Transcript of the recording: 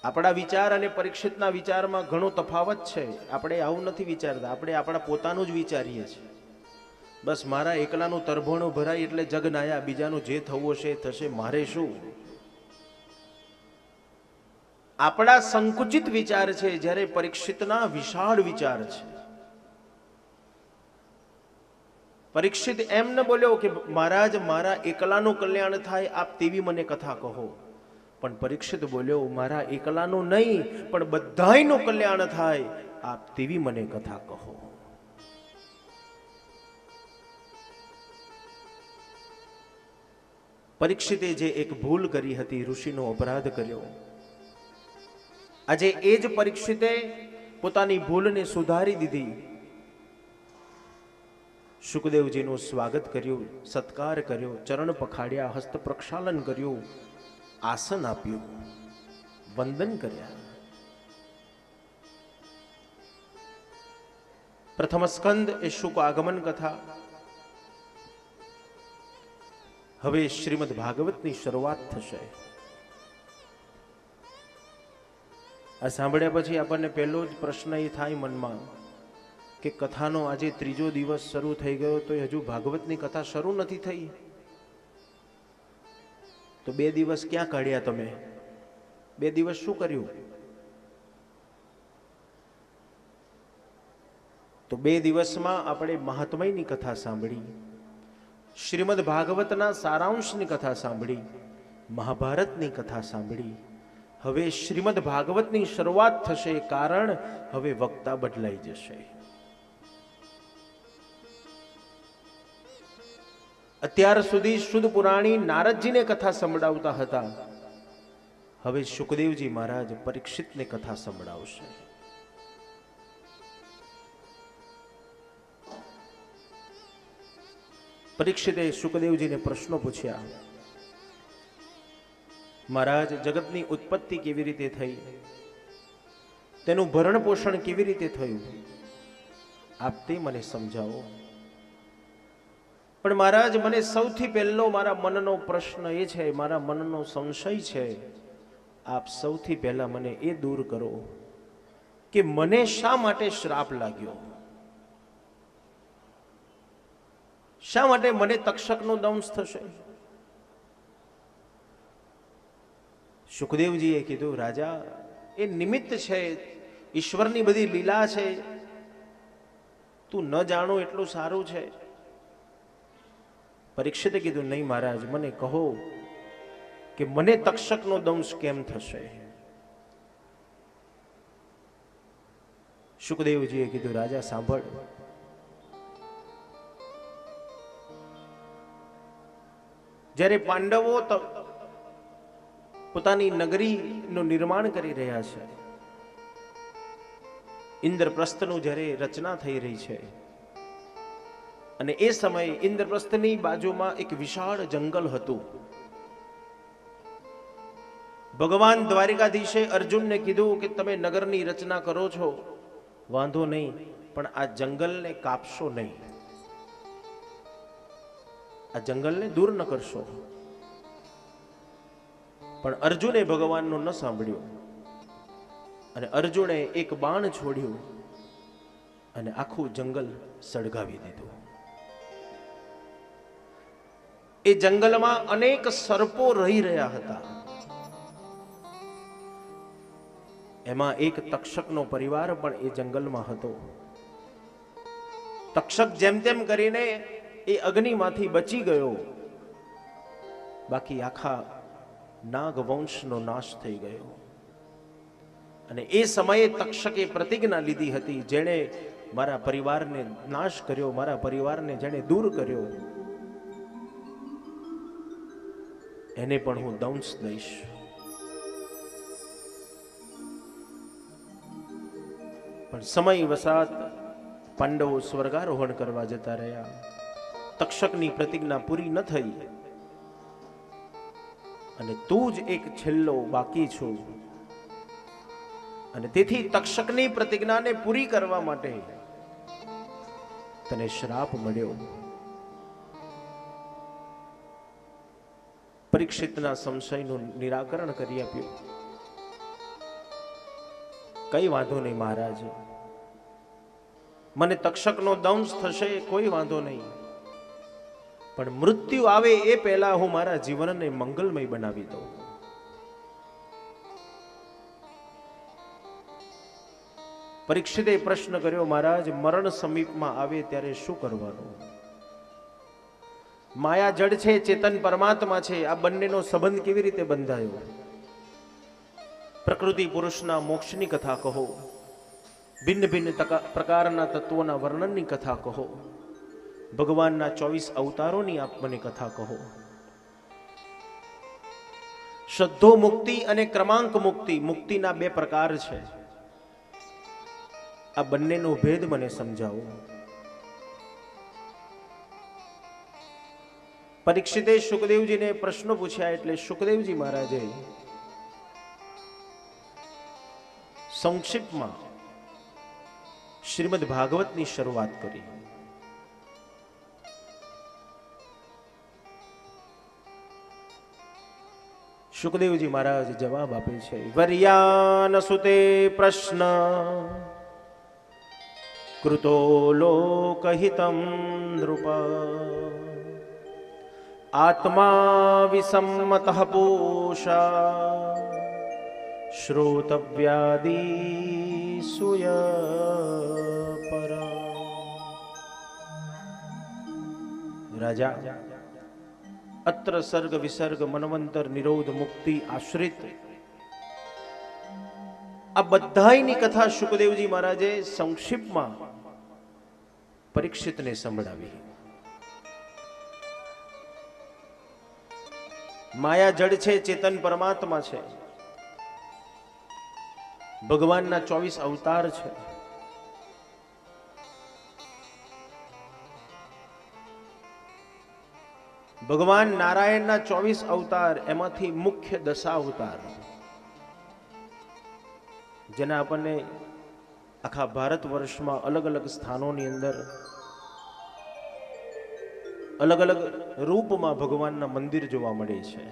આપણા વિચાર અને પરીક્ષિતના વિચારમાં ઘણો તફાવત છે. આપણે આવું નથી વિચારતા, આપણે આપણા પોતાનું જ વિચારીએ છીએ. બસ મારા એકલાનું તરભોણું ભરાય એટલે જગ નાયા, બીજાનું જે થવું હશે એ થશે, મારે શું. આપણા સંકુચિત વિચાર છે, જ્યારે પરીક્ષિતના વિશાળ વિચાર છે. પરીક્ષિત એમ ન બોલ્યો કે મહારાજ મારા એકલાનું કલ્યાણ થાય, આપ તેવી મને કથા કહો. પણ પરીક્ષિત બોલ્યો મારા એકલાનું નહીં પણ બધાયનું કલ્યાણ થાય, આપ તેવી મને કથા કહો. પરીક્ષિતે જે એક ભૂલ કરી હતી, ઋષિનો અપરાધ કર્યો, આજે એ જ પરીક્ષિતે પોતાની ભૂલને સુધારી દીધી. શુકદેવજીનું સ્વાગત કર્યું, સત્કાર કર્યો, ચરણ પખાડ્યા, હસ્ત પ્રક્ષાલન કર્યું, આસન આપ્યું, વંદન કર્યા. પ્રથમ સ્કંદ એ શુક આગમન કથા. હવે શ્રીમદ ભાગવતની શરૂઆત થશે. આ સાંભળ્યા પછી આપણને પહેલો જ પ્રશ્ન એ થાય મનમાં કે કથાનો આજે ત્રીજો દિવસ શરૂ થઈ ગયો તો હજુ ભાગવતની કથા શરૂ નથી થઈ. તો 2 દિવસ ક્યાં કાઢ્યા તમે? 2 દિવસ શું કર્યું? તો 2 દિવસમાં આપણે મહાત્મયની કથા સાંભળી, શ્રીમદ ભાગવતના સારાંશની કથા સાંભળી, મહાભારતની કથા સાંભળી. હવે શ્રીમદ ભાગવતની શરૂઆત થશે, કારણ હવે વક્તા બદલાઈ જશે. અત્યાર સુધી શુદ્ધ પુરાણી નારદજીને કથા સંભળાવતા હતા, હવે શુકદેવજી મહારાજ પરીક્ષિતને કથા સંભળાવશે. પરીક્ષિતે શુકદેવજીને પ્રશ્નો પૂછ્યા. મહારાજ, જગતની ઉત્પત્તિ કેવી રીતે થઈ, તેનું ભરણ પોષણ કેવી રીતે થયું, આપ તે મને સમજાવો. પણ મહારાજ, મને સૌથી પહેલો મારા મનનો પ્રશ્ન એ છે, મારા મનનો સંશય છે, આપ સૌથી પહેલા મને એ દૂર કરો કે મને શા માટે શ્રાપ લાગ્યો, શા માટે મને તક્ષકનો દંશ થશે? શુકદેવજીએ કીધું, રાજા, એ નિમિત્ત છે, ઈશ્વરની બધી લીલા છે, તું ન જાણો એટલું સારું છે. પરીક્ષિતે કીધું, નહીં મહારાજ, મને કહો કે મને તક્ષકનો દંશ કેમ થશે? શુકદેવજીએ કીધું, રાજા સાંભળ, જ્યારે પાંડવો પોતાની નગરીનું નિર્માણ કરી રહ્યા છે, ઇન્દ્રપ્રસ્થનું જ્યારે રચના થઈ રહી છે, અને એ સમયે ઇન્દ્રપ્રસ્થની બાજુમાં એક વિશાળ જંગલ હતું. ભગવાન દ્વારિકાધીશે અર્જુનને કીધું કે તમે નગરની રચના કરો છો, વાંધો નહીં, પણ આ જંગલને કાપશો નહીં, આ જંગલને દૂર ન કરશો. પણ અર્જુને ભગવાનનું ન સાંભળ્યું, અને અર્જુને એક બાણ છોડ્યું અને આખું જંગલ સળગાવી દીધું. એ જંગલમાં અનેક સર્પો રહી રહ્યા હતા. એમાં એક તક્ષકનો પરિવાર પણ એ જંગલમાં હતો. તક્ષક જેમ તેમ કરીને એ અગ્નિમાંથી બચી ગયો, બાકી આખા નાગવંશનો નાશ થઈ ગયો. અને એ સમયે તક્ષકે પ્રતિજ્ઞા લીધી હતી, જેણે મારા પરિવારને નાશ કર્યો, મારા પરિવારને જેણે દૂર કર્યો, એને પણ હું દંશ દઈશ. પણ સમય વસાત પાંડવો સ્વર્ગારોહણ કરવા જતા રહ્યા. તક્ષકની પ્રતિજ્ઞા પૂરી ન થઈ, અને તું જ એક છેલ્લો બાકી છો, અને તેથી તક્ષકની પ્રતિજ્ઞાને પૂરી કરવા માટે તને શ્રાપ મળ્યો. પરીક્ષિતના સંશયનું નિરાકરણ કરી આપ્યું. કઈ વાંધો નહીં મહારાજ, મને તક્ષકનો દંશ થશે કોઈ વાંધો નહીં, પણ મૃત્યુ આવે એ પહેલા હું મારા જીવનને મંગલમય બનાવી દઉં. પરીક્ષિતે પ્રશ્ન કર્યો, મહારાજ મરણ સમીપમાં આવે ત્યારે શું કરવાનું? માયા જડ છે, ચેતન પરમાત્મા છે, આ બંનેનો સંબંધ કેવી રીતે બંધાયો? પ્રકૃતિ પુરુષના મોક્ષની કથા કહો, ભિન્ન ભિન્ન પ્રકારના તત્વોના વર્ણનની કથા કહો, ભગવાનના 24 અવતારોની આપ મને કથા કહો. શ્રદ્ધો મુક્તિ અને ક્રમાંક મુક્તિ, મુક્તિના 2 પ્રકાર છે. આ બંનેનો ભેદ મને સમજાવો. પરીક્ષિતે શુકદેવજીને પ્રશ્નો પૂછ્યા એટલે શુકદેવજી મહારાજે સંક્ષિપ્તમાં શ્રીમદ ભાગવતની શરૂઆત કરી. શુકદેવજી મહારાજ જવાબ આપે છે, વર્યાન સુતે પ્રશ્ન કૃતો લોકહિતં નૃપ આત્મા વિસમ્મતઃ પૂષા શ્રોતવ્યાદી સુય પરા. રાજા, અત્ર સર્ગ વિસર્ગ મનવંતર નિરોધ મુક્તિ આશ્રિત આ બધાયની કથા શુકદેવજી મહારાજે સંક્ષિપ્તમાં પરીક્ષિતને સંભળાવી. માયા જડ છે, ચેતન પરમાત્મા છે, ભગવાનના 24 અવતાર છે. ભગવાન નારાયણના 24 અવતાર, એમાંથી મુખ્ય 10 અવતાર જેના આપણને આખા ભારત વર્ષમાં અલગ અલગ સ્થાનોની અંદર અલગ અલગ રૂપમાં ભગવાનના મંદિર જોવા મળે છે.